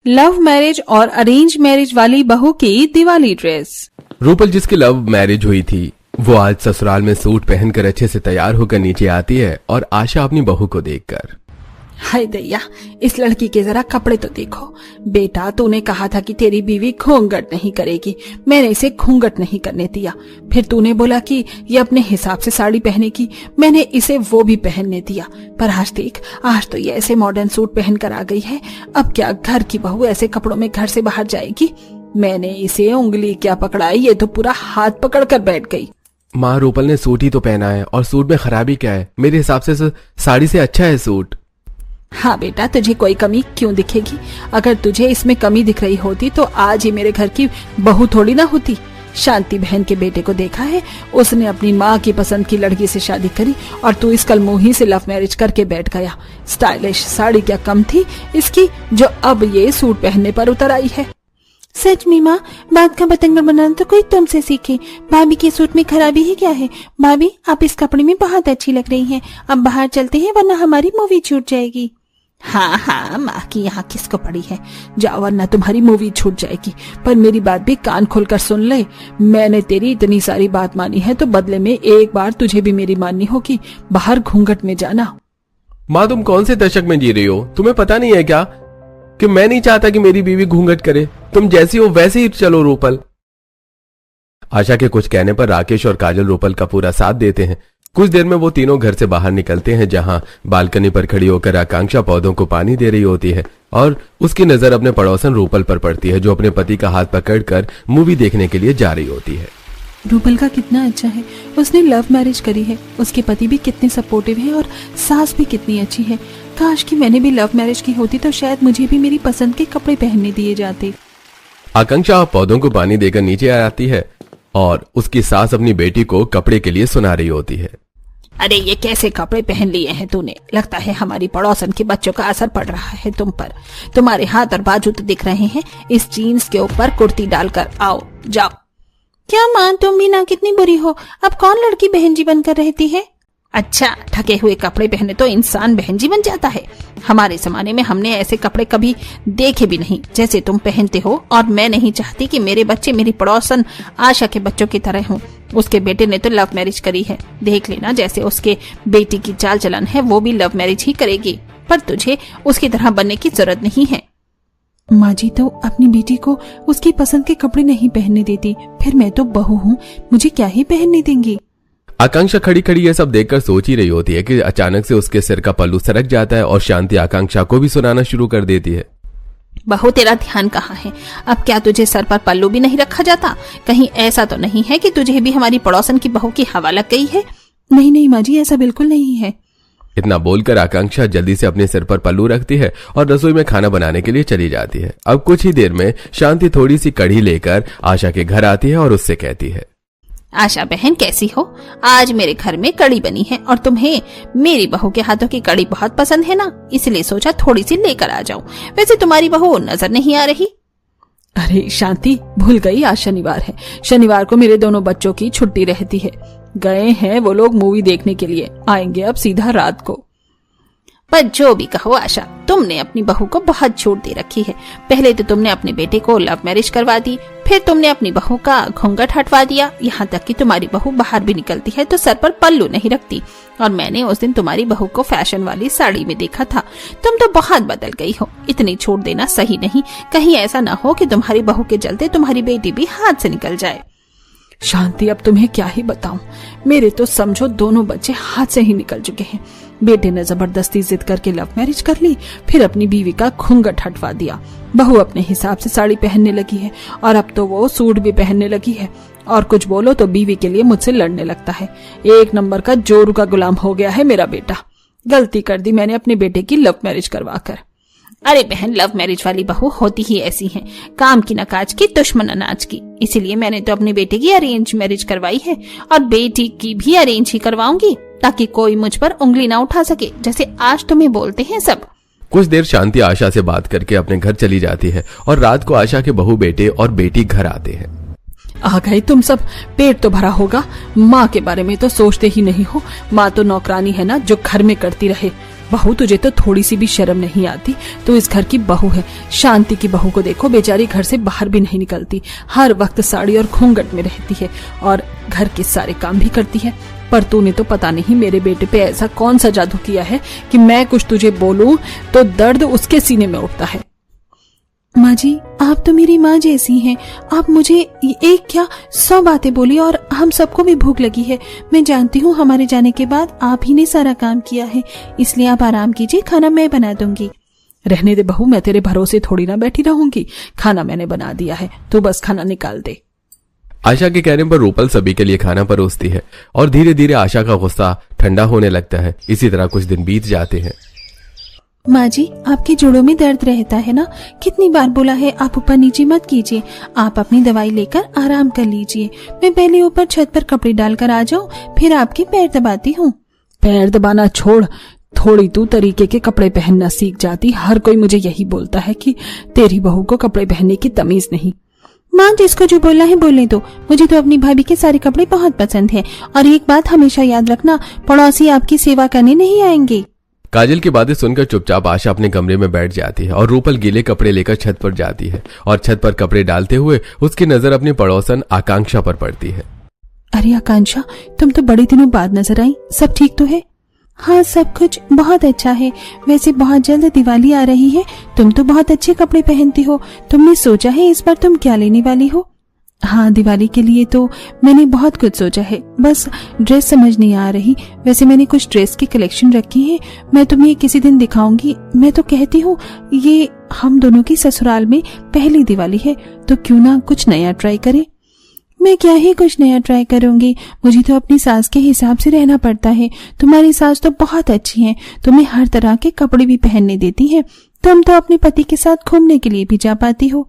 Love marriage और arrange marriage वाली बहू की दिवाली ड्रेस। रूपल जिसकी लव मैरिज हुई थी वो आज ससुराल में सूट पहनकर अच्छे से तैयार होकर नीचे आती है और आशा अपनी बहू को देखकर, हाय दैया, इस लड़की के जरा कपड़े तो देखो। बेटा, तूने कहा था कि तेरी बीवी घूंघट नहीं करेगी, मैंने इसे घूंघट नहीं करने दिया। फिर तूने बोला कि ये अपने हिसाब से साड़ी पहनेगी, मैंने इसे वो भी पहनने दिया। पर आज देख, आज तो ये ऐसे मॉडर्न सूट पहन कर आ गई है। अब क्या घर की बहू ऐसे कपड़ों में घर से बाहर जाएगी? मैंने इसे उंगली क्या पकड़ाई, ये तो पूरा हाथ पकड़ कर बैठ गई। माँ, रूपल ने सूट ही तो पहना है और सूट में खराबी क्या है? मेरे हिसाब से साड़ी से अच्छा है सूट। हाँ बेटा, तुझे कोई कमी क्यों दिखेगी? अगर तुझे इसमें कमी दिख रही होती तो आज ही मेरे घर की बहू थोड़ी ना होती। शांति बहन के बेटे को देखा है, उसने अपनी माँ की पसंद की लड़की से शादी करी और तू इस कलमुही से लव मैरिज करके बैठ गया। स्टाइलिश साड़ी क्या कम थी इसकी, जो अब ये सूट पहनने पर उतर आई है। सच में माँ, बात का बतंगड़ बनाना तो कोई तुमसे सीखे। भाभी के सूट में खराबी ही क्या है? भाभी, आप इस कपड़े में बहुत अच्छी लग रही हैं। अब बाहर चलते हैं वरना हमारी मूवी छूट जाएगी। हाँ हाँ, माँ की यहाँ किसको पड़ी है, जाओ वरना तुम्हारी मूवी छूट जाएगी। पर मेरी बात भी कान खोलकर सुन ले, मैंने तेरी इतनी सारी बात मानी है तो बदले में एक बार तुझे भी मेरी माननी होगी। बाहर घूंघट में जाना। माँ, तुम कौन से दशक में जी रही हो? तुम्हें पता नहीं है क्या कि मैं नहीं चाहता कि मेरी बीवी घूंघट करे? तुम जैसी हो वैसे ही चलो रूपल। आशा के कुछ कहने पर राकेश और काजल रूपल का पूरा साथ देते हैं। कुछ देर में वो तीनों घर से बाहर निकलते हैं, जहां बालकनी पर खड़ी होकर आकांक्षा पौधों को पानी दे रही होती है और उसकी नजर अपने पड़ोसन रूपल पर पड़ती है, जो अपने पति का हाथ पकड़कर मूवी देखने के लिए जा रही होती है। रूपल का कितना अच्छा है, उसने लव मैरिज करी है, उसके पति भी कितने सपोर्टिव है और सास भी कितनी अच्छी है। काश कि मैंने भी लव मैरिज की होती तो शायद मुझे भी मेरी पसंद के कपड़े पहनने दिए जाते। आकांक्षा पौधों को पानी देकर नीचे आती है और उसकी सास अपनी बेटी को कपड़े के लिए सुना रही होती है। अरे ये कैसे कपड़े पहन लिए हैं तूने? लगता है हमारी पड़ोसन के बच्चों का असर पड़ रहा है तुम पर। तुम्हारे हाथ और बाजू तो दिख रहे हैं, इस जीन्स के ऊपर कुर्ती डालकर आओ, जाओ। क्या माँ, तुम भी ना कितनी बुरी हो? अब कौन लड़की बहन जी बनकर रहती है? अच्छा, ढके हुए कपड़े पहने तो इंसान बहन जी बन जाता है? हमारे जमाने में हमने ऐसे कपड़े कभी देखे भी नहीं जैसे तुम पहनते हो, और मैं नहीं चाहती कि मेरे बच्चे मेरी पड़ोसन आशा के बच्चों की तरह हों। उसके बेटे ने तो लव मैरिज करी है, देख लेना जैसे उसके बेटी की चाल चलन है वो भी लव मैरिज ही करेगी। पर तुझे उसकी तरह बनने की जरूरत नहीं है। माँ जी तो अपनी बेटी को उसकी पसंद के कपड़े नहीं पहनने देती, फिर मैं तो बहू हूँ, मुझे क्या ही पहनने देंगी? आकांक्षा खड़ी खड़ी ये सब देखकर सोच ही रही होती है कि अचानक से उसके सिर का पल्लू सरक जाता है और शांति आकांक्षा को भी सुनाना शुरू कर देती है। बहू, तेरा ध्यान कहाँ है? अब क्या तुझे सर पर पल्लू भी नहीं रखा जाता? कहीं ऐसा तो नहीं है कि तुझे भी हमारी पड़ोसन की बहू की हवा लग गई है? नहीं नहीं माँ जी, ऐसा बिल्कुल नहीं है। इतना बोलकर आकांक्षा जल्दी से अपने सिर पर पल्लू रखती है और रसोई में खाना बनाने के लिए चली जाती है। अब कुछ ही देर में शांति थोड़ी सी कढ़ी लेकर आशा के घर आती है और उससे कहती है, आशा बहन कैसी हो? आज मेरे घर में कढ़ी बनी है और तुम्हें मेरी बहू के हाथों की कढ़ी बहुत पसंद है ना, इसलिए सोचा थोड़ी सी लेकर आ जाऊं। वैसे तुम्हारी बहू नजर नहीं आ रही। अरे शांति, भूल गई, आज शनिवार है। शनिवार को मेरे दोनों बच्चों की छुट्टी रहती है। गए हैं वो लोग मूवी देखने के लिए, आएंगे अब सीधा रात को। पर जो भी कहो आशा, तुमने अपनी बहू को बहुत छूट दे रखी है। पहले तो तुमने अपने बेटे को लव मैरिज करवा दी, फिर तुमने अपनी बहू का घूंघट हटवा दिया, यहाँ तक कि तुम्हारी बहू बाहर भी निकलती है तो सर पर पल्लू नहीं रखती। और मैंने उस दिन तुम्हारी बहू को फैशन वाली साड़ी में देखा था। तुम तो बहुत बदल गई हो। इतनी छूट देना सही नहीं, कहीं ऐसा ना हो कि तुम्हारी बहू के चलते तुम्हारी बेटी भी हाथ से निकल जाए। शांति, अब तुम्हें क्या ही बताऊं, मेरे तो समझो दोनों बच्चे हाथ से ही निकल चुके हैं। बेटे ने जबरदस्ती जिद करके लव मैरिज कर ली, फिर अपनी बीवी का घूंघट हटवा दिया। बहू अपने हिसाब से साड़ी पहनने लगी है और अब तो वो सूट भी पहनने लगी है, और कुछ बोलो तो बीवी के लिए मुझसे लड़ने लगता है। एक नंबर का जोरू का गुलाम हो गया है मेरा बेटा। गलती कर दी मैंने अपने बेटे की लव मैरिज करवा कर। अरे बहन, लव मैरिज वाली बहू होती ही ऐसी हैं, काम की न काज की, दुश्मन अनाज की। इसीलिए मैंने तो अपने बेटे की अरेंज मैरिज करवाई है और बेटी की भी अरेंज ही करवाऊंगी, ताकि कोई मुझ पर उंगली ना उठा सके, जैसे आज तुम्हें बोलते हैं सब। कुछ देर शांति आशा से बात करके अपने घर चली जाती है और रात को आशा के बहू बेटे और बेटी घर आते हैं। आ गए तुम सब, पेट तो भरा होगा। माँ के बारे में तो सोचते ही नहीं हो। माँ तो नौकरानी है ना, जो घर में करती रहे। बहू तुझे तो थोड़ी सी भी शर्म नहीं आती? तो इस घर की बहू है। शांति की बहू को देखो, बेचारी घर से बाहर भी नहीं निकलती, हर वक्त साड़ी और घूंघट में रहती है और घर के सारे काम भी करती है। पर तूने तो पता नहीं मेरे बेटे पे ऐसा कौन सा जादू किया है कि मैं कुछ तुझे बोलूं तो दर्द उसके सीने में उठता है। माँ जी, आप तो मेरी माँ जैसी हैं। आप मुझे एक क्या 100 बातें बोली और हम सबको भी भूख लगी है। मैं जानती हूँ हमारे जाने के बाद आप ही ने सारा काम किया है, इसलिए आप आराम कीजिए, खाना मैं बना दूंगी। रहने दे बहू, मैं तेरे भरोसे थोड़ी ना बैठी रहूंगी। खाना मैंने बना दिया है, तू बस खाना निकाल दे। आशा के कहने पर रूपल सभी के लिए खाना परोसती है और धीरे धीरे आशा का गुस्सा ठंडा होने लगता है। इसी तरह कुछ दिन बीत जाते हैं। माँ जी, आपके जोड़ों में दर्द रहता है ना? कितनी बार बोला है आप ऊपर नीचे मत कीजिए, आप अपनी दवाई लेकर आराम कर लीजिए। मैं पहले ऊपर छत पर कपड़े डालकर आ जाऊँ, फिर आपके पैर दबाती हूँ। पैर दबाना छोड़, थोड़ी तू तरीके के कपड़े पहनना सीख जाती। हर कोई मुझे यही बोलता है कि तेरी बहू को कपड़े पहनने की तमीज नहीं। माँ, जिसको जो बोलना है बोलने दो। मुझे तो अपनी भाभी के सारे कपड़े बहुत पसंद है। और एक बात हमेशा याद रखना, पड़ोसी आपकी सेवा करने नहीं आएंगे। काजल की बातें सुनकर चुपचाप आशा अपने कमरे में बैठ जाती है और रूपल गीले कपड़े लेकर छत पर जाती है और छत पर कपड़े डालते हुए उसकी नजर अपनी पड़ोसन आकांक्षा पर पड़ती है। अरे आकांक्षा, तुम तो बड़े दिनों बाद नजर आई, सब ठीक तो है? हाँ, सब कुछ बहुत अच्छा है। वैसे बहुत जल्द दिवाली आ रही है, तुम तो बहुत अच्छे कपड़े पहनती हो। तुमने सोचा है इस बार तुम क्या लेने वाली हो? हाँ, दिवाली के लिए तो मैंने बहुत कुछ सोचा है, बस ड्रेस समझ नहीं आ रही। वैसे मैंने कुछ ड्रेस की कलेक्शन रखी है, मैं तुम्हें किसी दिन दिखाऊंगी। मैं तो कहती हूँ ये हम दोनों की ससुराल में पहली दिवाली है, तो क्यों ना कुछ नया ट्राई करें। मैं क्या ही कुछ नया ट्राई करूंगी, मुझे तो अपनी सास के हिसाब से रहना पड़ता है। तुम्हारी सास तो बहुत अच्छी है, तुम्हें हर तरह के कपड़े भी पहनने देती है। तुम तो अपने पति के साथ घूमने के लिए भी जा पाती हो।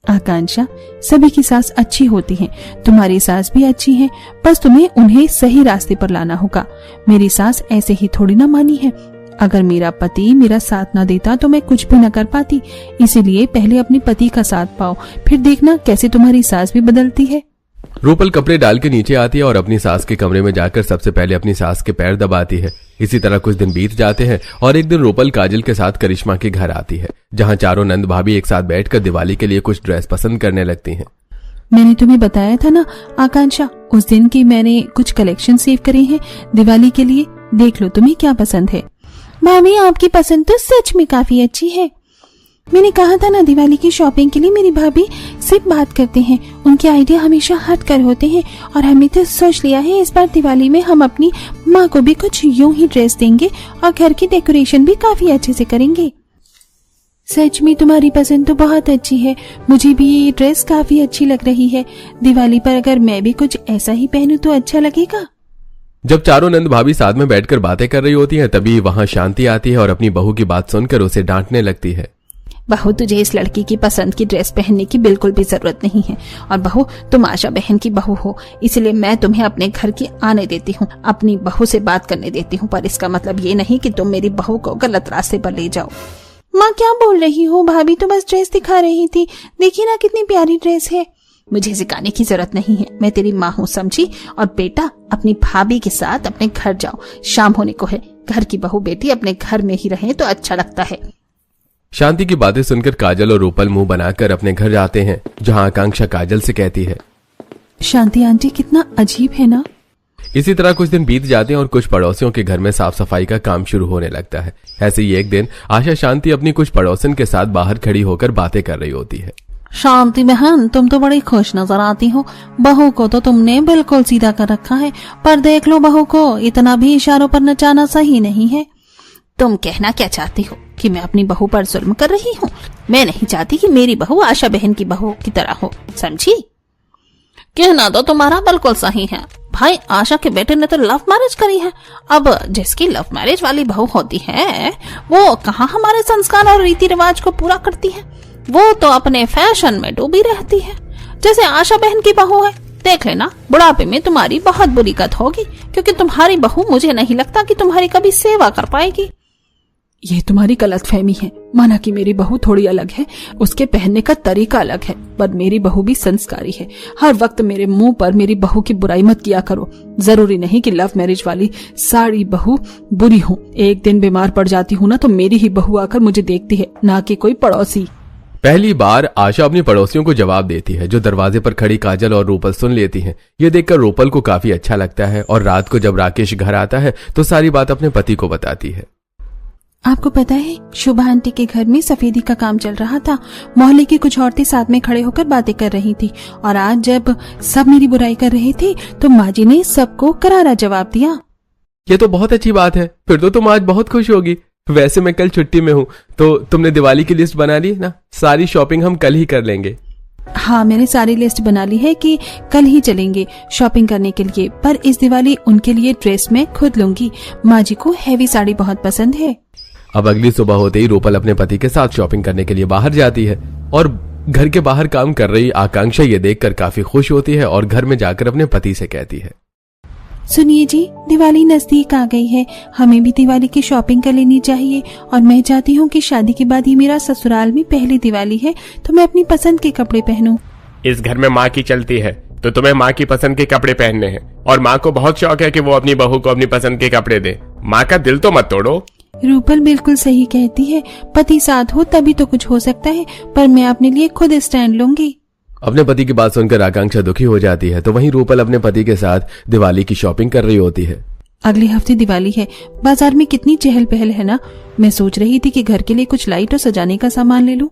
आकांक्षा, सभी की सास अच्छी होती है, तुम्हारी सास भी अच्छी है, बस तुम्हें उन्हें सही रास्ते पर लाना होगा। मेरी सास ऐसे ही थोड़ी ना मानी है। अगर मेरा पति मेरा साथ ना देता तो मैं कुछ भी न कर पाती। इसीलिए पहले अपने पति का साथ पाओ, फिर देखना कैसे तुम्हारी सास भी बदलती है। रूपल कपड़े डाल के नीचे आती है और अपनी सास के कमरे में जाकर सबसे पहले अपनी सास के पैर दबाती है। इसी तरह कुछ दिन बीत जाते हैं और एक दिन रूपल काजल के साथ करिश्मा के घर आती है, जहां चारों नंद भाभी एक साथ बैठकर दिवाली के लिए कुछ ड्रेस पसंद करने लगती हैं। मैंने तुम्हें बताया था ना आकांक्षा, उस दिन की मैंने कुछ कलेक्शन सेव करे हैं दिवाली के लिए। देख लो तुम्हें क्या पसंद है। भाभी, आपकी पसंद तो सच में काफी अच्छी है। मैंने कहा था ना, दिवाली की शॉपिंग के लिए मेरी भाभी सिर्फ बात करते हैं, उनके आइडिया हमेशा हट कर होते हैं। और हमने तो सोच लिया है इस बार दिवाली में हम अपनी माँ को भी कुछ यूं ही ड्रेस देंगे और घर की डेकोरेशन भी काफी अच्छे से करेंगे। सच में तुम्हारी पसंद तो बहुत अच्छी है, मुझे भी ये ड्रेस काफी अच्छी लग रही है। दिवाली पर अगर मैं भी कुछ ऐसा ही पहनूं तो अच्छा लगेगा। जब चारों नंद भाभी साथ में बैठकर बातें कर रही होती हैं, तभी वहां शांति आती है और अपनी बहू की बात सुनकर उसे डांटने लगती है। बहू, तुझे इस लड़की की पसंद की ड्रेस पहनने की बिल्कुल भी जरूरत नहीं है। और बहू, तुम आशा बहन की बहू हो, इसलिए मैं तुम्हें अपने घर की आने देती हूँ, अपनी बहू से बात करने देती हूँ। पर इसका मतलब ये नहीं कि तुम मेरी बहू को गलत रास्ते पर ले जाओ। माँ, क्या बोल रही हो? भाभी तो बस ड्रेस दिखा रही थी, देखिए ना कितनी प्यारी ड्रेस है। मुझे सिखाने की जरूरत नहीं है, मैं तेरी माँ हूँ, समझी? और बेटा, अपनी भाभी के साथ अपने घर जाओ, शाम होने को है। घर की बहू बेटी अपने घर में ही रहे तो अच्छा लगता है। शांति की बातें सुनकर काजल और रूपल मुंह बनाकर अपने घर जाते हैं, जहां आकांक्षा काजल से कहती है, शांति आंटी कितना अजीब है ना। इसी तरह कुछ दिन बीत जाते हैं और कुछ पड़ोसियों के घर में साफ सफाई का काम शुरू होने लगता है। ऐसे ही एक दिन आशा शांति अपनी कुछ पड़ोसन के साथ बाहर खड़ी होकर बातें कर रही होती है। शांति बहन, तुम तो बड़ी खुश नजर आती हो। बहू को तो तुमने बिल्कुल सीधा कर रखा है, पर देख लो बहू को इतना भी इशारों पर नचाना सही नहीं है। तुम कहना क्या चाहती हो कि मैं अपनी बहू पर जुल्म कर रही हूँ? मैं नहीं चाहती कि मेरी बहू आशा बहन की बहू की तरह हो, समझी? कहना तो तुम्हारा बिल्कुल सही है। भाई, आशा के बेटे ने तो लव मैरिज करी है। अब जिसकी लव मैरिज वाली बहू होती है वो कहाँ हमारे संस्कार और रीति रिवाज को पूरा करती है, वो तो अपने फैशन में डूबी रहती है। जैसे आशा बहन की बहू है, देख लेना बुढ़ापे में तुम्हारी बहुत बुरी गत होगी, क्योंकि तुम्हारी बहू मुझे नहीं लगता कि तुम्हारी कभी सेवा कर पाएगी। ये तुम्हारी गलतफहमी है। माना कि मेरी बहू थोड़ी अलग है, उसके पहनने का तरीका अलग है, पर मेरी बहू भी संस्कारी है। हर वक्त मेरे मुंह पर मेरी बहू की बुराई मत किया करो। जरूरी नहीं कि लव मैरिज वाली सारी बहू बुरी हो। एक दिन बीमार पड़ जाती हूँ ना तो मेरी ही बहू आकर मुझे देखती है, ना कि कोई पड़ोसी। पहली बार आशा अपनी पड़ोसियों को जवाब देती है, जो दरवाजे पर खड़ी काजल और रूपल सुन लेती हैं। ये देखकर रूपल को काफी अच्छा लगता है और रात को जब राकेश घर आता है तो सारी बात अपने पति को बताती है। आपको पता है, शुभा आंटी के घर में सफेदी का काम चल रहा था। मोहल्ले की कुछ औरतें साथ में खड़े होकर बातें कर रही थी और आज जब सब मेरी बुराई कर रहे थे तो माँ जी ने सबको करारा जवाब दिया। ये तो बहुत अच्छी बात है, फिर तो तुम आज बहुत खुश होगी। वैसे मैं कल छुट्टी में हूँ, तो तुमने दिवाली की लिस्ट बना ली ना? सारी शॉपिंग हम कल ही कर लेंगे। हाँ, मैंने सारी लिस्ट बना ली है कि कल ही चलेंगे शॉपिंग करने के लिए, पर इस दिवाली उनके लिए ड्रेस मैं खुद लूंगी। माँ जी को हैवी साड़ी बहुत पसंद है। अब अगली सुबह होते ही रूपल अपने पति के साथ शॉपिंग करने के लिए बाहर जाती है और घर के बाहर काम कर रही आकांक्षा ये देखकर काफी खुश होती है और घर में जाकर अपने पति से कहती है, सुनिए जी, दिवाली नजदीक आ गई है, हमें भी दिवाली की शॉपिंग कर लेनी चाहिए और मैं चाहती हूँ कि शादी के बाद ये मेरा ससुराल में पहली दिवाली है तो मैं अपनी पसंद के कपड़े पहनूं। इस घर में माँ की चलती है तो तुम्हें माँ की पसंद के कपड़े पहनने हैं और माँ को बहुत शौक है कि वो अपनी बहू को अपनी पसंद के कपड़े दे। माँ का दिल तो मत तोड़ो। रूपल बिल्कुल सही कहती है, पति साथ हो तभी तो कुछ हो सकता है, पर मैं अपने लिए खुद स्टैंड लूंगी। अपने पति की बात सुनकर आकांक्षा दुखी हो जाती है, तो वहीं रूपल अपने पति के साथ दिवाली की शॉपिंग कर रही होती है। अगले हफ्ते दिवाली है, बाजार में कितनी चहल पहल है ना। मैं सोच रही थी कि घर के लिए कुछ लाइट और सजाने का सामान ले लूं।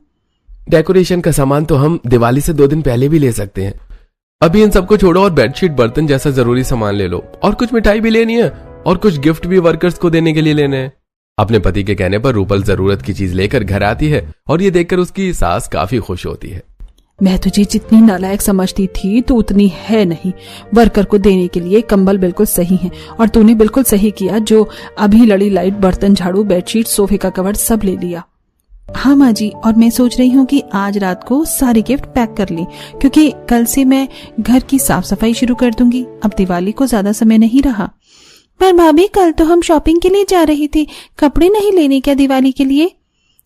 डेकोरेशन का सामान तो हम दिवाली से 2 दिन पहले भी ले सकते हैं। अभी इन सबको छोड़ो और बेडशीट, बर्तन जैसा जरूरी सामान ले लो और कुछ मिठाई भी लेनी है और कुछ गिफ्ट भी वर्कर्स को देने के लिए लेने हैं। अपने पति के कहने पर रूपल जरूरत की चीज लेकर घर आती है और ये देखकर उसकी सास काफी खुश होती है। मैं तुझे जितनी नालायक समझती थी तो उतनी है नहीं। वर्कर को देने के लिए कंबल बिल्कुल सही है और तूने बिल्कुल सही किया जो अभी लड़ी लाइट, बर्तन, झाड़ू, बेडशीट, सोफे का कवर सब ले लिया। हाँ माँ जी, और मैं सोच रही हूँ कि आज रात को सारे गिफ्ट पैक कर लें, क्योंकि कल से मैं घर की साफ सफाई शुरू कर दूंगी। अब दिवाली को ज्यादा समय नहीं रहा। पर भाभी, कल तो हम शॉपिंग के लिए जा रहे थे, कपड़े नहीं लेने क्या दिवाली के लिए?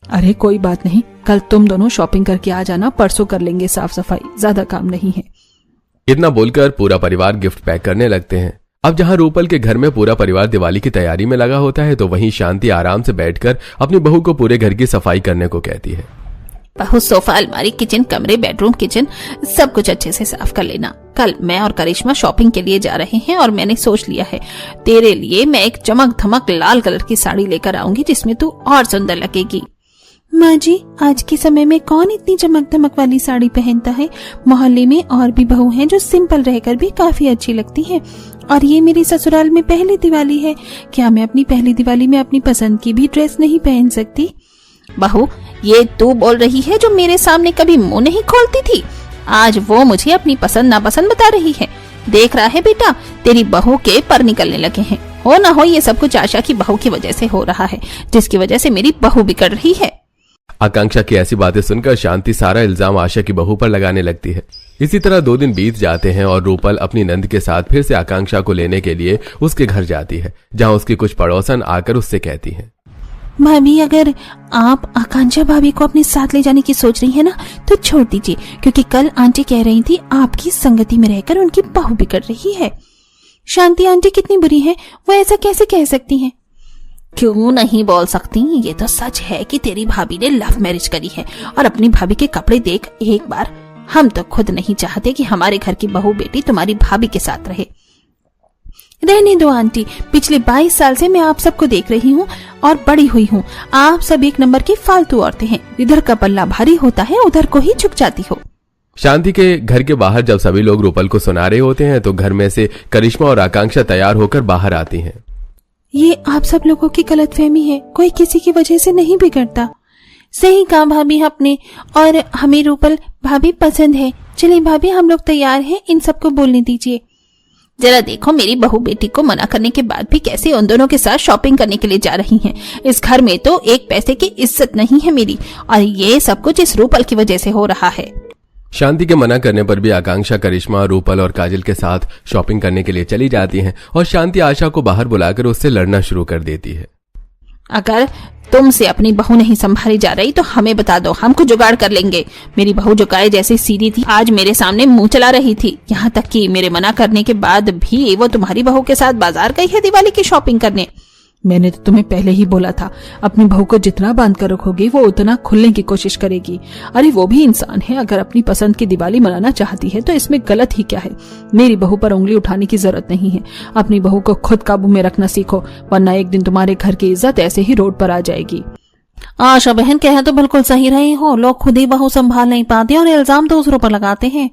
अरे कोई बात नहीं, कल तुम दोनों शॉपिंग करके आ जाना, परसों कर लेंगे साफ सफाई, ज्यादा काम नहीं है। इतना बोलकर पूरा परिवार गिफ्ट पैक करने लगते हैं। अब जहां रूपल के घर में पूरा परिवार दिवाली की तैयारी में लगा होता है, तो वहीं शांति आराम से बैठकर अपनी बहू को पूरे घर की सफाई करने को कहती है। बहू, सोफा, अलमारी, किचन, कमरे, बेडरूम, किचन सब कुछ अच्छे से साफ कर लेना। कल मैं और करिश्मा शॉपिंग के लिए जा रहे हैं और मैंने सोच लिया है तेरे लिए मैं एक चमक धमक लाल कलर की साड़ी लेकर आऊंगी जिसमें तू और सुंदर लगेगी। माँ जी, आज के समय में कौन इतनी चमक धमक वाली साड़ी पहनता है? मोहल्ले में और भी बहू हैं जो सिंपल रहकर भी काफी अच्छी लगती हैं, और ये मेरी ससुराल में पहली दिवाली है। क्या मैं अपनी पहली दिवाली में अपनी पसंद की भी ड्रेस नहीं पहन सकती? बहू, ये तू बोल रही है जो मेरे सामने कभी मुंह नहीं खोलती थी? आज वो मुझे अपनी पसंद नापसंद बता रही है। देख रहा है बेटा, तेरी बहू के पर निकलने लगे हैं। हो ना हो ये सब कुछ आशा की बहू की वजह से हो रहा है, जिसकी वजह से मेरी बहू बिगड़ रही है। आकांक्षा की ऐसी बातें सुनकर शांति सारा इल्जाम आशा की बहू पर लगाने लगती है। इसी तरह 2 दिन बीत जाते हैं और रूपल अपनी नंद के साथ फिर से आकांक्षा को लेने के लिए उसके घर जाती है, जहां उसकी कुछ पड़ोसन आकर उससे कहती हैं, भाभी, अगर आप आकांक्षा भाभी को अपने साथ ले जाने की सोच रही है ना तो छोड़ दीजिए, क्योंकि कल आंटी कह रही थी आपकी संगति में रहकर उनकी बहू बिगड़ रही है। शांति आंटी कितनी बुरी है, वो ऐसा कैसे कह सकती हैं? क्यों नहीं बोल सकती? ये तो सच है कि तेरी भाभी ने लव मैरिज करी है। और अपनी भाभी के कपड़े देख एक बार। हम तो खुद नहीं चाहते कि हमारे घर की बहू बेटी तुम्हारी भाभी के साथ रहे। रहने दो आंटी, पिछले 22 साल से मैं आप सबको देख रही हूँ और बड़ी हुई हूँ। आप सब एक नंबर की फालतू औरतें हैं। इधर का पल्ला भारी होता है, उधर को ही झुक जाती हो। शांति के घर के बाहर जब सभी लोग रूपल को सुना रहे होते हैं, तो घर में से करिश्मा और आकांक्षा तैयार होकर बाहर आती हैं। ये आप सब लोगों की गलतफहमी है, कोई किसी की वजह से नहीं बिगड़ता। सही कहा भाभी आपने, और हमें रूपल भाभी पसंद है। चलिए भाभी, हम लोग तैयार हैं, इन सबको बोलने दीजिए। जरा देखो, मेरी बहू बेटी को मना करने के बाद भी कैसे उन दोनों के साथ शॉपिंग करने के लिए जा रही हैं। इस घर में तो एक पैसे की इज्जत नहीं है मेरी, और ये सब कुछ इस रूपल की वजह से हो रहा है। शांति के मना करने पर भी आकांक्षा करिश्मा, रूपल और काजल के साथ शॉपिंग करने के लिए चली जाती हैं और शांति आशा को बाहर बुलाकर उससे लड़ना शुरू कर देती है। अगर तुमसे अपनी बहू नहीं संभाली जा रही तो हमें बता दो, हम कुछ जुगाड़ कर लेंगे। मेरी बहू जो गाय जैसी सीधी थी, आज मेरे सामने मुंह चला रही थी। यहाँ तक कि मेरे मना करने के बाद भी वो तुम्हारी बहू के साथ बाजार गई है दिवाली की शॉपिंग करने। मैंने तो तुम्हें पहले ही बोला था, अपनी बहू को जितना बांध कर रखोगी वो उतना खुलने की कोशिश करेगी। अरे वो भी इंसान है, अगर अपनी पसंद की दिवाली मनाना चाहती है तो इसमें गलत ही क्या है। मेरी बहू पर उंगली उठाने की जरूरत नहीं है। अपनी बहू को खुद काबू में रखना सीखो, वरना एक दिन तुम्हारे घर की इज्जत ऐसे ही रोड पर आ जाएगी। आशा बहन कहे तो बिल्कुल सही रही हो, लोग खुद ही बहू संभाल नहीं पाते और इल्जाम दूसरों पर लगाते हैं।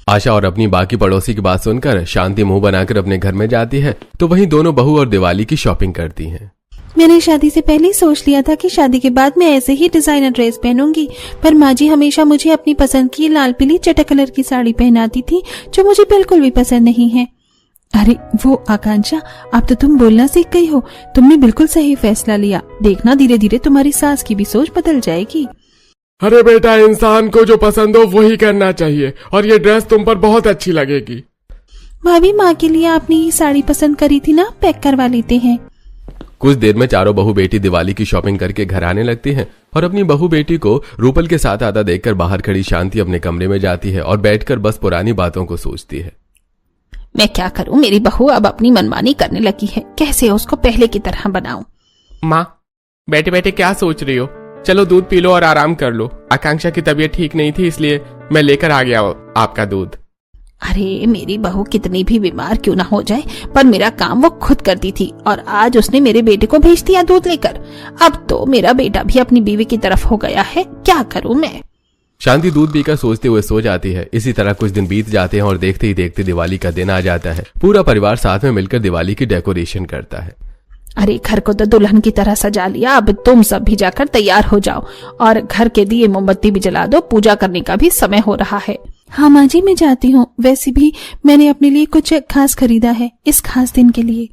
आशा और अपनी बाकी पड़ोसी की बात सुनकर शांति मुंह बनाकर अपने घर में जाती है तो वहीं दोनों बहू और दिवाली की शॉपिंग करती हैं। मैंने शादी से पहले ही सोच लिया था कि शादी के बाद मैं ऐसे ही डिजाइनर ड्रेस पहनूंगी, पर माँ जी हमेशा मुझे अपनी पसंद की लाल पीली चटक कलर की साड़ी पहनाती थी, जो मुझे बिल्कुल भी पसंद नहीं है। अरे वो आकांक्षा, अब तो तुम बोलना सीख गई हो। तुमने बिल्कुल सही फैसला लिया। देखना धीरे धीरे तुम्हारी सास की भी सोच बदल जाएगी। अरे बेटा, इंसान को जो पसंद हो वही करना चाहिए, और ये ड्रेस तुम पर बहुत अच्छी लगेगी। भाभी, माँ के लिए आपने ये साड़ी पसंद करी थी ना, पैक करवा लेते हैं। कुछ देर में चारों बहू बेटी दिवाली की शॉपिंग करके घर आने लगती हैं और अपनी बहू बेटी को रूपल के साथ आता देखकर बाहर खड़ी शांति अपने कमरे में जाती है और बैठकर बस पुरानी बातों को सोचती है। मैं क्या करूं, मेरी बहू अब अपनी मनमानी करने लगी है। कैसे उसको पहले की तरह बनाऊं? माँ, बैठे बैठे क्या सोच रही हो? चलो दूध पी लो और आराम कर लो। आकांक्षा की तबीयत ठीक नहीं थी, इसलिए मैं लेकर आ गया आपका दूध। अरे मेरी बहू कितनी भी बीमार क्यों ना हो जाए, पर मेरा काम वो खुद करती थी, और आज उसने मेरे बेटे को भेज दिया दूध लेकर। अब तो मेरा बेटा भी अपनी बीवी की तरफ हो गया है। क्या करूं मैं? शांति दूध पीकर सोचते हुए सो जाती है। इसी तरह कुछ दिन बीत जाते हैं और देखते ही देखते दिवाली का दिन आ जाता है। पूरा परिवार साथ में मिलकर दिवाली की डेकोरेशन करता है। अरे घर को तो दुल्हन की तरह सजा लिया, अब तुम सब भी जाकर तैयार हो जाओ और घर के दिए मोमबत्ती भी जला दो। पूजा करने का भी समय हो रहा है। हाँ माँ जी, मैं जाती हूँ। वैसे भी मैंने अपने लिए कुछ खास खरीदा है इस खास दिन के लिए।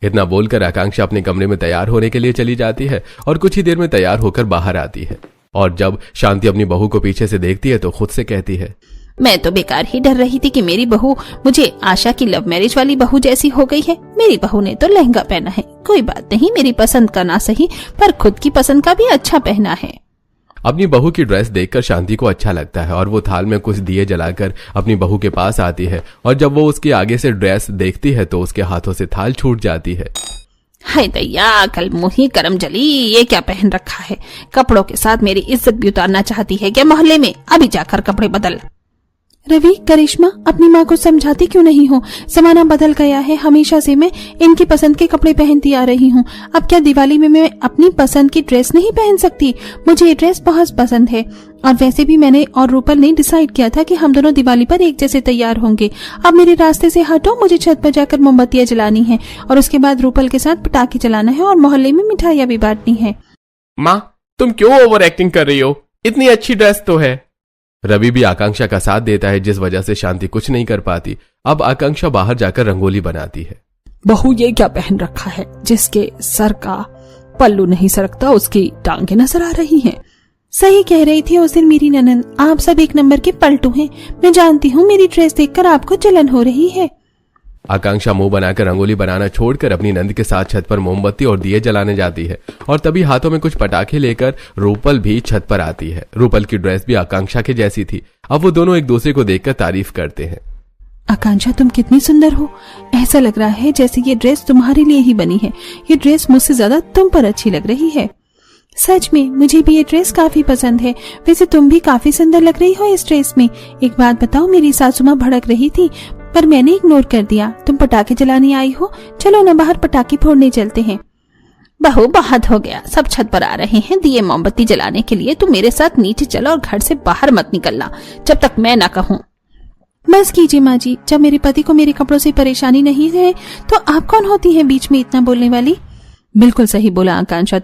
इतना बोलकर आकांक्षा अपने कमरे में तैयार होने के लिए चली जाती है और कुछ ही देर में तैयार होकर बाहर आती है। और जब शांति अपनी बहू को पीछे से देखती है तो खुद से कहती है, मैं तो बेकार ही डर रही थी कि मेरी बहू मुझे आशा की लव मैरिज वाली बहू जैसी हो गई है। मेरी बहू ने तो लहंगा पहना है, कोई बात नहीं, मेरी पसंद का ना सही पर खुद की पसंद का भी अच्छा पहना है। अपनी बहू की ड्रेस देखकर शांति को अच्छा लगता है और वो थाल में कुछ दिए जलाकर अपनी बहू के पास आती है। और जब वो उसके आगे से ड्रेस देखती है तो उसके हाथों से थाल छूट जाती है। हाय दैया, कल मुही करम जली, ये क्या पहन रखा है? कपड़ों के साथ मेरी इज्जत भी उतारना चाहती है क्या मोहल्ले में? अभी जाकर कपड़े बदल। रवि, करिश्मा, अपनी माँ को समझाती क्यों नहीं हो? जमाना बदल गया है। हमेशा से मैं इनकी पसंद के कपड़े पहनती आ रही हूँ। अब क्या दिवाली में मैं अपनी पसंद की ड्रेस नहीं पहन सकती? मुझे ये ड्रेस बहुत पसंद है। और वैसे भी मैंने और रूपल ने डिसाइड किया था कि हम दोनों दिवाली पर एक जैसे तैयार होंगे। अब मेरे रास्ते से हटो, मुझे छत पर जाकर मोमबत्तियां जलानी है और उसके बाद रूपल के साथ पटाखे चलाना है और मोहल्ले में मिठाइयां भी बांटनी है। माँ, तुम क्यों ओवर एक्टिंग कर रही हो? इतनी अच्छी ड्रेस तो है। रवि भी आकांक्षा का साथ देता है, जिस वजह से शांति कुछ नहीं कर पाती। अब आकांक्षा बाहर जाकर रंगोली बनाती है। बहू, ये क्या पहन रखा है? जिसके सर का पल्लू नहीं सरकता उसकी टांगे नजर आ रही हैं। सही कह रही थी उस दिन मेरी ननद, आप सब एक नंबर के पलटू हैं। मैं जानती हूँ मेरी ड्रेस देखकर आपको जलन हो रही है। आकांक्षा मुंह बनाकर रंगोली बनाना छोड़कर अपनी नंद के साथ छत पर मोमबत्ती और दिए जलाने जाती है और तभी हाथों में कुछ पटाखे लेकर रूपल भी छत पर आती है। रूपल की ड्रेस भी आकांक्षा के जैसी थी। अब वो दोनों एक दूसरे को देखकर तारीफ करते हैं। आकांक्षा, तुम कितनी सुंदर हो। ऐसा लग रहा है जैसे ये ड्रेस तुम्हारे लिए ही बनी है। ये ड्रेस मुझसे ज्यादा तुम पर अच्छी लग रही है। सच में मुझे भी ये ड्रेस काफी पसंद है। वैसे तुम भी काफी सुंदर लग रही हो इस ड्रेस में। एक बात बताओ, मेरी सासू माँ भड़क रही थी पर मैंने इग्नोर कर दिया। तुम पटाखे जलाने आई हो, चलो ना बाहर पटाखे फोड़ने चलते हैं। बहू, बहुत हो गया, सब छत पर आ रहे हैं दिए मोमबत्ती जलाने के लिए। तू मेरे साथ नीचे चलो और घर से बाहर मत निकलना जब तक मैं ना कहूँ। बस कीजिए माँ जी, जब मेरे पति को मेरे कपड़ों से परेशानी नहीं है तो आप कौन होती हैं बीच में इतना बोलने वाली? बिल्कुल सही बोला आकांक्षा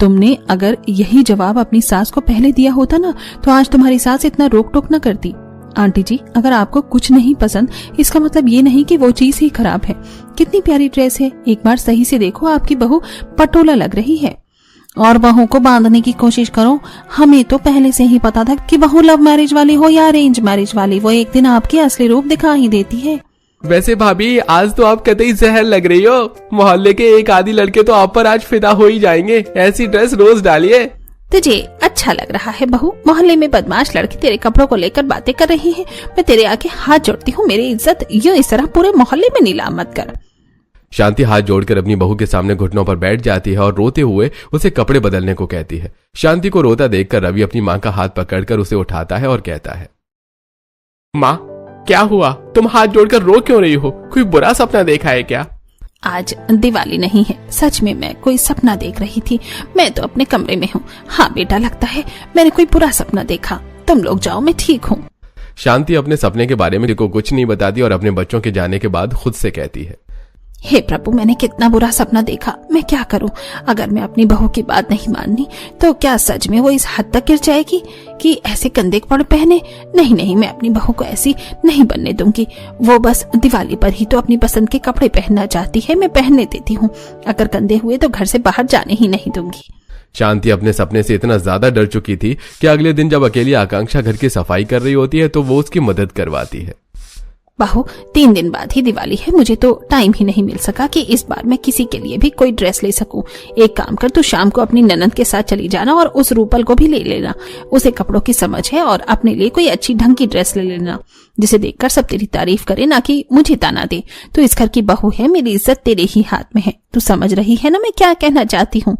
तुमने अगर यही जवाब अपनी सास को पहले दिया होता ना तो आज तुम्हारी सास इतना रोक टोक न करती। आंटी जी, अगर आपको कुछ नहीं पसंद इसका मतलब ये नहीं कि वो चीज ही खराब है। कितनी प्यारी ड्रेस है, एक बार सही से देखो, आपकी बहू पटोला लग रही है। और बहू को बांधने की कोशिश करो। हमें तो पहले से ही पता था कि बहू लव मैरिज वाली हो या अरेंज मैरिज वाली, वो एक दिन आपकी असली रूप दिखा ही देती है। वैसे भाभी आज तो आप कतई जहर लग रही हो। मोहल्ले के एक आधी लड़के तो आप पर आज फिदा हो ही जाएंगे। ऐसी ड्रेस रोज डालिए। तुझे अच्छा लग रहा है बहू? मोहल्ले में बदमाश लड़के तेरे कपड़ों को लेकर बातें कर रही हैं। मैं तेरे आगे हाथ जोड़ती हूँ, मेरी इज्जत यूं इस तरह पूरे मोहल्ले में नीलाम मत कर। शांति हाथ जोड़कर अपनी बहू के सामने घुटनों पर बैठ जाती है और रोते हुए उसे कपड़े बदलने को कहती है। शांति को रोता देखकर रवि अपनी माँ का हाथ पकड़कर उसे उठाता है और कहता है, माँ क्या हुआ? तुम हाथ जोड़कर रो क्यों रही हो? कोई बुरा सपना देखा है क्या? आज दिवाली नहीं है, सच में मैं कोई सपना देख रही थी। मैं तो अपने कमरे में हूँ। हाँ बेटा, लगता है मैंने कोई बुरा सपना देखा। तुम लोग जाओ, मैं ठीक हूँ। शांति अपने सपने के बारे में को कुछ नहीं बताती और अपने बच्चों के जाने के बाद खुद से कहती है, हे प्रभु, मैंने कितना बुरा सपना देखा। मैं क्या करूं? अगर मैं अपनी बहू की बात नहीं माननी तो क्या सच में वो इस हद तक गिर जाएगी कि ऐसे कंधे कपड़े पहने? नहीं नहीं, मैं अपनी बहू को ऐसी नहीं बनने दूंगी। वो बस दिवाली पर ही तो अपनी पसंद के कपड़े पहनना चाहती है, मैं पहनने देती हूँ। अगर कंधे हुए तो घर से बाहर जाने ही नहीं दूंगी। शांति अपने सपने से इतना ज्यादा डर चुकी थी कि अगले दिन जब अकेली आकांक्षा घर की सफाई कर रही होती है तो वो उसकी मदद करवाती है। बहू, 3 दिन बाद ही दिवाली है, मुझे तो टाइम ही नहीं मिल सका कि इस बार मैं किसी के लिए भी कोई ड्रेस ले सकूं। एक काम कर, तू शाम को अपनी ननद के साथ चली जाना और उस रूपल को भी ले लेना। उसे कपड़ों की समझ है और अपने लिए कोई अच्छी ढंग की ड्रेस ले लेना जिसे देखकर सब तेरी तारीफ करे, ना कि मुझे ताना दे। तू इस घर की बहू है, मेरी इज्जत तेरे ही हाथ में है। तू समझ रही है ना मैं क्या कहना चाहती हूँ?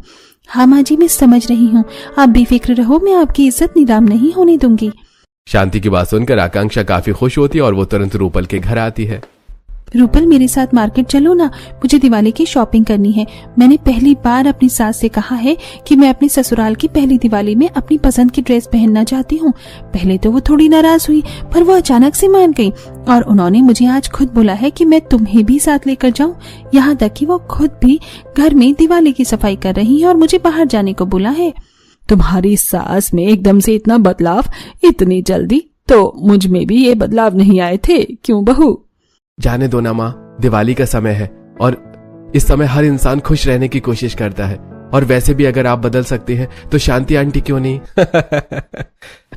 हाँ माँ जी, मैं समझ रही हूँ। आप बेफिक्र रहो, मैं आपकी इज्जत नीलाम नहीं होने दूंगी। शांति की बात सुनकर आकांक्षा काफी खुश होती है और वो तुरंत रूपल के घर आती है। रूपल, मेरे साथ मार्केट चलो ना, मुझे दिवाली की शॉपिंग करनी है। मैंने पहली बार अपनी सास से कहा है कि मैं अपने ससुराल की पहली दिवाली में अपनी पसंद की ड्रेस पहनना चाहती हूँ। पहले तो वो थोड़ी नाराज हुई, पर वो अचानक से मान गई और उन्होंने मुझे आज खुद बोला है कि मैं तुम्हें भी साथ लेकर जाऊँ। यहाँ तक कि वो खुद भी घर में दिवाली की सफाई कर रही है और मुझे बाहर जाने को बोला है। तुम्हारी सास में एकदम से इतना बदलाव, इतनी जल्दी? तो मुझ में भी ये बदलाव नहीं आए थे, क्यों बहू? जाने दो ना माँ, दिवाली का समय है और इस समय हर इंसान खुश रहने की कोशिश करता है। और वैसे भी अगर आप बदल सकती हैं तो शांति आंटी क्यों नहीं?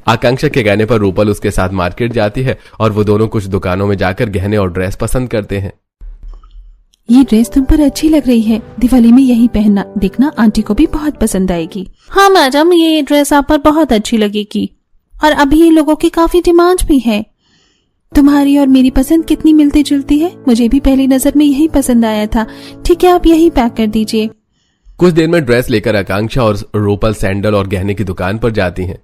आकांक्षा के कहने पर रूपल उसके साथ मार्केट जाती है और वो दोनों कुछ दुकानों में जाकर गहने और ड्रेस पसंद करते हैं। ये ड्रेस तुम पर अच्छी लग रही है, दिवाली में यही पहनना, देखना आंटी को भी बहुत पसंद आएगी। हाँ मैडम, ये ड्रेस आप पर बहुत अच्छी लगेगी और अभी ये लोगों की काफी डिमांड भी है। तुम्हारी और मेरी पसंद कितनी मिलती जुलती है, मुझे भी पहली नजर में यही पसंद आया था। ठीक है, आप यही पैक कर दीजिए। कुछ देर में ड्रेस लेकर आकांक्षा और रूपल सैंडल और गहने की दुकान पर जाती हैं।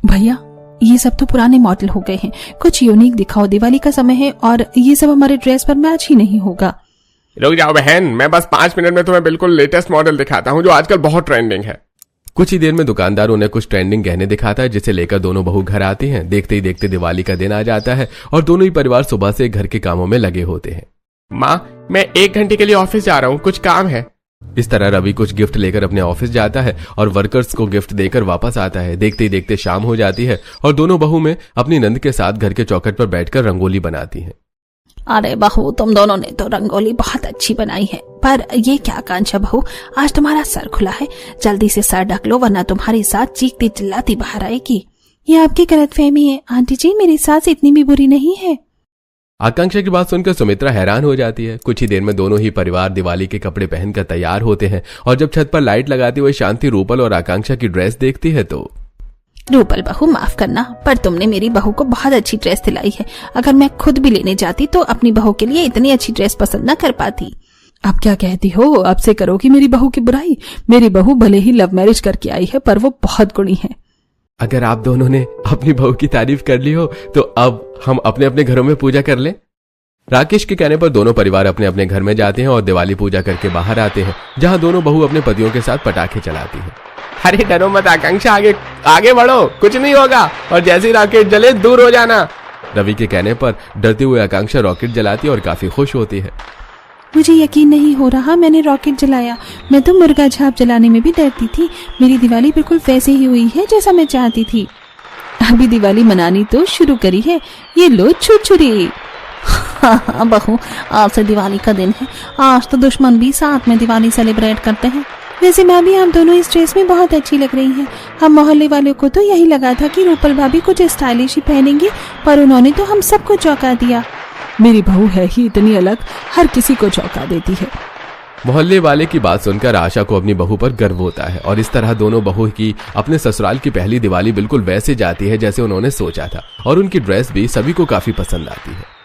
भैया, ये सब तो पुराने मॉडल हो गए हैं, कुछ यूनिक दिखाओ, दिवाली का समय है और ये सब हमारे ड्रेस पर मैच ही नहीं होगा। रुक जाओ बहन, मैं बस 5 मिनट में तुम्हें बिल्कुल लेटेस्ट मॉडल दिखाता हूँ जो आजकल बहुत ट्रेंडिंग है। कुछ ही देर में दुकानदार उन्हें कुछ ट्रेंडिंग गहने दिखाता है जिसे लेकर दोनों बहू घर आती हैं। देखते ही देखते दिवाली का दिन आ जाता है और दोनों ही परिवार सुबह से घर के कामों में लगे होते हैं। माँ, मैं 1 घंटे के लिए ऑफिस जा रहा हूँ, कुछ काम है। इस तरह रवि कुछ गिफ्ट लेकर अपने ऑफिस जाता है और वर्कर्स को गिफ्ट देकर वापस आता है। देखते ही देखते शाम हो जाती है और दोनों बहू में अपनी नंद के साथ घर के चौखट पर बैठकर रंगोली बनाती हैं। अरे बहू, तुम दोनों ने तो रंगोली बहुत अच्छी बनाई है, पर ये क्या आकांक्षा बहू, आज तुम्हारा सर खुला है, जल्दी से सर ढक लो वरना तुम्हारी सास चीखती चिल्लाती बाहर आएगी। ये आपकी गलतफहमी है आंटी जी, मेरी सास इतनी भी बुरी नहीं है। आकांक्षा की बात सुनकर सुमित्रा हैरान हो जाती है। कुछ ही देर में दोनों ही परिवार दिवाली के कपड़े पहनकर तैयार होते हैं और जब छत पर लाइट लगाती हुए शांति रूपल और आकांक्षा की ड्रेस देखती है तो रूपल बहू, माफ करना, पर तुमने मेरी बहू को बहुत अच्छी ड्रेस दिलाई है। अगर मैं खुद भी लेने जाती तो अपनी बहू के लिए इतनी अच्छी ड्रेस पसंद न कर पाती। आप क्या कहती हो? अब से करोगी मेरी बहू की बुराई? मेरी बहू भले ही लव मैरिज करके आई है पर वो बहुत गुणी है। अगर आप दोनों ने अपनी बहू की तारीफ कर ली हो तो अब हम अपने अपने घरों में पूजा कर लें। राकेश के कहने पर दोनों परिवार अपने अपने घर में जाते हैं और दिवाली पूजा करके बाहर आते हैं, जहां दोनों बहू अपने पतियों के साथ पटाखे चलाती हैं। अरे डरो मत आकांक्षा, आगे आगे बढ़ो, कुछ नहीं होगा, और जैसे ही रॉकेट जले दूर हो जाना। रवि के कहने पर डरते हुए आकांक्षा रॉकेट जलाती है और काफी खुश होती है। मुझे यकीन नहीं हो रहा मैंने रॉकेट जलाया, मैं तो मुर्गा झाप जलाने में भी डरती थी। मेरी दिवाली बिल्कुल वैसे ही हुई है जैसा मैं चाहती थी। अभी दिवाली मनानी तो शुरू करी है, ये लो छुरछुरी। हाँ बहू, आज से दिवाली का दिन है, आज तो दुश्मन भी साथ में दिवाली सेलिब्रेट करते हैं। वैसे भाभी, आप दोनों इस ड्रेस में बहुत अच्छी लग रही हैं। हम मोहल्ले वालों को तो यही लगा था कि रूपल भाभी कुछ स्टाइलिश ही पहनेंगी, पर उन्होंने तो हम सबको चौंका दिया। मेरी बहू है ही इतनी अलग, हर किसी को चौंका देती है। मोहल्ले वाले की बात सुनकर आशा को अपनी बहू पर गर्व होता है और इस तरह दोनों बहू की अपने ससुराल की पहली दिवाली बिल्कुल वैसे जाती है जैसे उन्होंने सोचा था और उनकी ड्रेस भी सभी को काफी पसंद आती है।